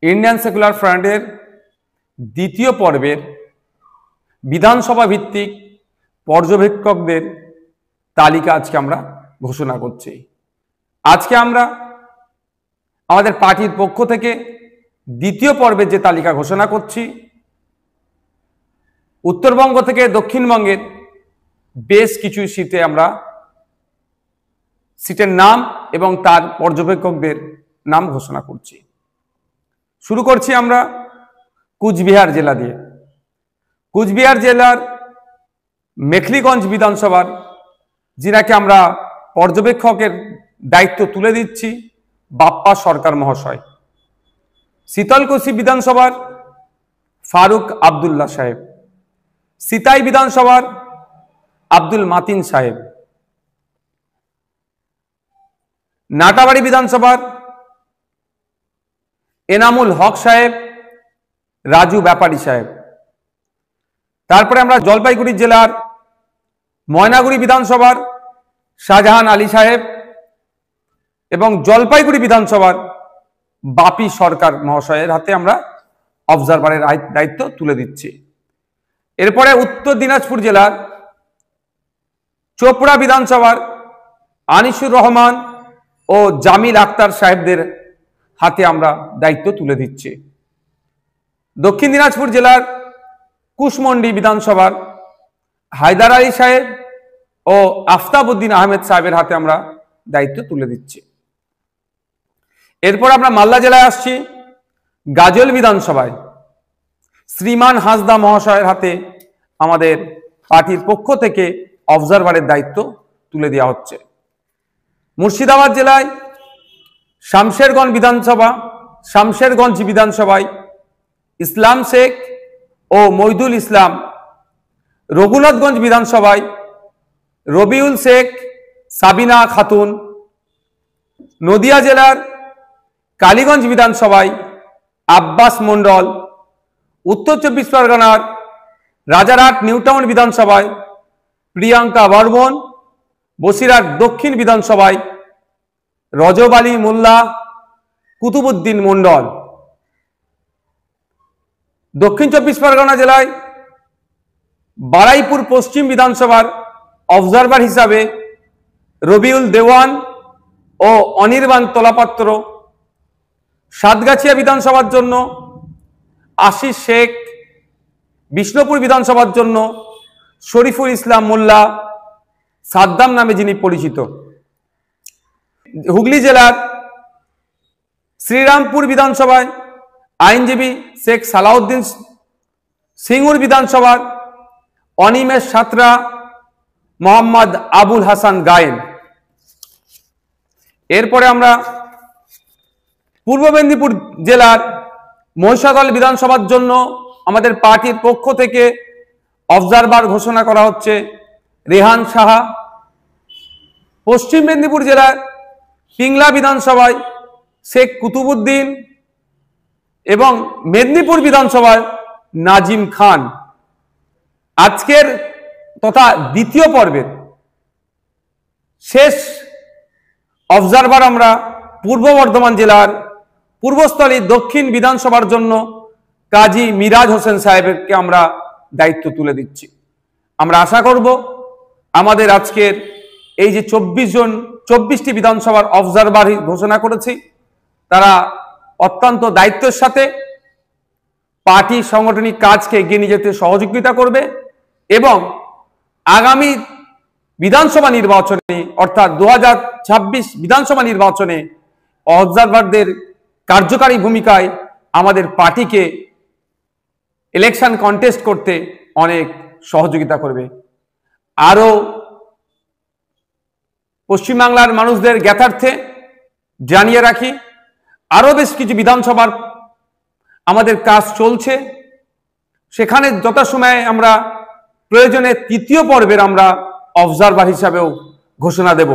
Indian secular ফ্রন্টের দ্বিতীয় পর্বের বিধানসভা ভিত্তিক পর্যবেক্ষকদের তালিকা আজকে আমরা ঘোষণা করছি। আজকে আমরা আমাদের পার্টির পক্ষ থেকে দ্বিতীয় পর্বের যে তালিকা ঘোষণা করছি, উত্তরবঙ্গ থেকে দক্ষিণবঙ্গের বেশ কিছু সিটের নাম এবং তার পর্যবেক্ষকদের নাম ঘোষণা করছি। শুরু করছি আমরা কুচবিহার জেলা দিয়ে। কুচবিহার জেলার মেখলিগঞ্জ বিধানসভার যিনাকে আমরা পর্যবেক্ষকের দায়িত্ব তুলে দিচ্ছি বাপ্পা সরকার মহাশয়। শীতলকুচি বিধানসভার ফারুক আবদুল্লাহ সাহেব, সিতাই বিধানসভার আব্দুল মাতিন সাহেব, নাটাবাড়ি বিধানসভার এনামুল হক সাহেব, রাজু ব্যাপারী সাহেব। তারপরে আমরা জলপাইগুড়ি জেলার ময়নাগুড়ি বিধানসভার শাহজাহান আলী সাহেব এবং জলপাইগুড়ি বিধানসভার বাপি সরকার মহাশয়ের হাতে আমরা অবজারভারের দায়িত্ব তুলে দিচ্ছি। এরপরে উত্তর দিনাজপুর জেলার চোপড়া বিধানসভার আনিসুর রহমান ও জামিল আক্তার সাহেবদের হাতে আমরা দায়িত্ব তুলে দিচ্ছি। দক্ষিণ দিনাজপুর জেলার কুশমন্ডি বিধানসভার হায়দার আলী সাহেব ও আফতাবউদ্দিন আহমেদ সাহেবের হাতে আমরা দায়িত্ব তুলে দিচ্ছি। এরপর আমরা মালদা জেলায় আসছি। গাজল বিধানসভায় শ্রীমান হাসদা মহাশয়ের হাতে আমাদের পার্টির পক্ষ থেকে অবজারভারের দায়িত্ব তুলে দেওয়া হচ্ছে। মুর্শিদাবাদ জেলায় শামশেরগঞ্জ বিধানসভায় ইসলাম শেখ ও মইদুল ইসলাম, রঘুনাথগঞ্জ বিধানসভায় রবিউল শেখ, সাবিনা খাতুন, নদিয়া জেলার কালীগঞ্জ বিধানসভায় আব্বাস মন্ডল, উত্তর চব্বিশ পরগনার রাজারহাট নিউটাউন বিধানসভায় প্রিয়াঙ্কা বর্মন, বসিরহাট দক্ষিণ বিধানসভায় রজব আলী মোল্লা, কুতুবুদ্দিন মন্ডল। দক্ষিণ চব্বিশ পরগনা জেলায় বারাইপুর পশ্চিম বিধানসভার অবজারভার হিসাবে রবিউল দেওয়ান ও অনির্বাণ তোলাপাত্র, সাতগাছিয়া বিধানসভার জন্য আশিস শেখ, বিষ্ণুপুর বিধানসভার জন্য শরীফুল ইসলাম মোল্লা, সাদ্দাম নামে যিনি পরিচিত। হুগলি জেলার শ্রীরামপুর বিধানসভায় আইনজীবী শেখ সালাউদ্দিন, সিঙ্গুর বিধানসভার অনিমেষ সাঁতরা, মোহাম্মদ আবুল হাসান গায়েন। এরপরে আমরা পূর্ব মেদিনীপুর জেলার মহিষাদল বিধানসভার জন্য আমাদের পার্টির পক্ষ থেকে অবজারভার ঘোষণা করা হচ্ছে রেহান সাহা। পশ্চিম মেদিনীপুর জেলার পিংলা বিধানসভায় শেখ কুতুবুদ্দিন এবং মেদিনীপুর বিধানসভায় নাজিম খান। আজকের তথা দ্বিতীয় পর্বের শেষ অবজারভার আমরা পূর্ব বর্ধমান জেলার পূর্বস্থলী দক্ষিণ বিধানসভার জন্য কাজী মিরাজ হোসেন সাহেবকে আমরা দায়িত্ব তুলে দিচ্ছি। আমরা আশা করব আমাদের আজকের এই যে 24টি বিধানসভার অবজারভার ঘোষণা করেছি, তারা অত্যন্ত দায়িত্বের সাথে পার্টি সাংগঠনিক কাজকে এগিয়ে নিয়ে যেতে সহযোগিতা করবে এবং আগামী বিধানসভা নির্বাচনে অর্থাৎ 2026 বিধানসভা নির্বাচনে অবজারভারদের কার্যকারী ভূমিকায় আমাদের পার্টিকে ইলেকশন কন্টেস্ট করতে অনেক সহযোগিতা করবে। আরও পশ্চিমবাংলার মানুষদের জ্ঞাতার্থে জানিয়ে রাখি, আরও বেশ কিছু বিধানসভার আমাদের কাজ চলছে, সেখানে যথাসময়ে আমরা প্রয়োজনে তৃতীয় পর্বের আমরা অবজারভার হিসাবেও ঘোষণা দেব।